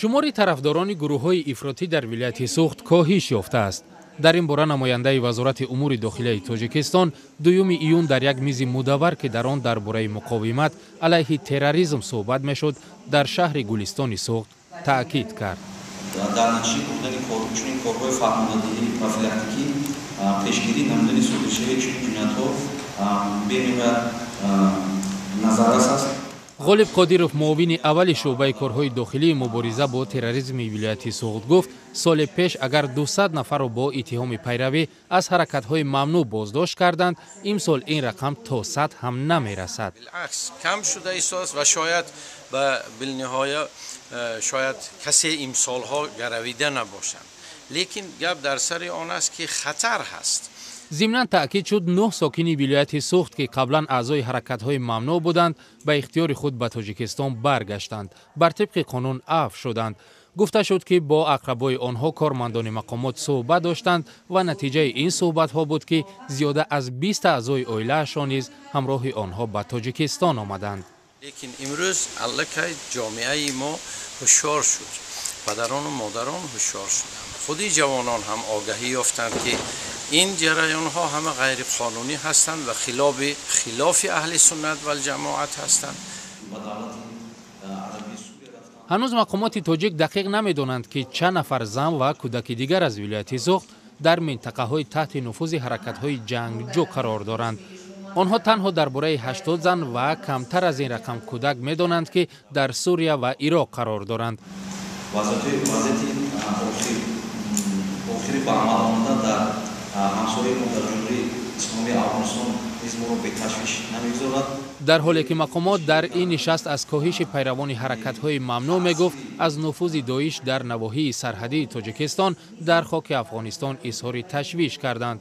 شماری طرفداران گروه‌های افراطی در ولایت سوخت کاهش یافته است. در این باره نماینده وزارت امور داخلی تاجیکستان دوم ایون در یک میز مدور که در آن درباره مقاومت علیه تروریسم صحبت میشد در شهر گلستان سوخت تاکید کرد. در نتیجه گفتن چنین کارهای فرماندهی و فلکتیکی پیشگیری نمودن صادرشوی چنین جنایت‌ها بمیره نظررس است. غالب قادیروف معاون اول شعبه کارهای داخلی مبارزه با تروریسم ولایت سوخت گفت سال پیش اگر 200 نفر را با اتهام پیروی از حرکت‌های ممنوع بازداشت کردند، امسال این رقم تا 100 هم نمی‌رسد. بالعکس کم شده است و شاید بالنهایه شاید کسی امسال‌ها گرویده نباشند، لیکن گپ در سر آن است که خطر هست. ضمناً تأکید شد 9 ساکن ولایت سوخت که قبلا اعضای حرکت‌های ممنوع بودند به اختیار خود به تاجیکستان برگشتند، بر طبق قانون عفو شدند. گفته شد که با اقربای آنها کارمندان مقامات صحبت داشتند و نتیجه این صحبت‌ها بود که زیاده از 20 اعضای عائله‌شان نیز همراه آنها به تاجیکستان آمدند. لیکن امروز الکی جامعه ما هوشیار شد، پدران و مادران هوشیار شدند، خودی جوانان هم آگاهی یافتند که این جریان ها همه غیر قانونی هستند و خلاف اهل سنت و الجماعت هستند. هنوز مقامات تاجیک دقیق نمی‌دانند که چند نفر زن و کودک دیگر از ولایت سوخت در منطقه های تحت نفوذ حرکت های جنگجو قرار دارند. آنها تنها درباره 80 زن و کمتر از این رقم کودک می‌دانند که در سوریه و عراق قرار دارند. در حالی که مقامات در این نشست از کاهش پیروان حرکت‌های ممنوع می‌گفت، از نفوذ داعش در نواحی سرحدی تاجیکستان در خاک افغانستان اظهار تشویش کردند.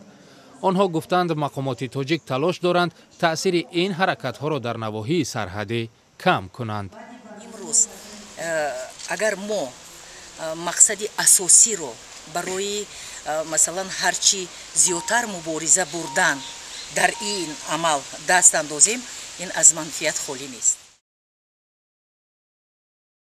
آنها گفتند مقامات تاجیک تلاش دارند تأثیر این حرکت‌ها را در نواحی سرحدی کم کنند. امروز اگر ما مقصد اساسی رو برای مثلا هرچی زیادتر مبارزه بردن در این عمل دست اندازیم، این از منفیت خالی نیست.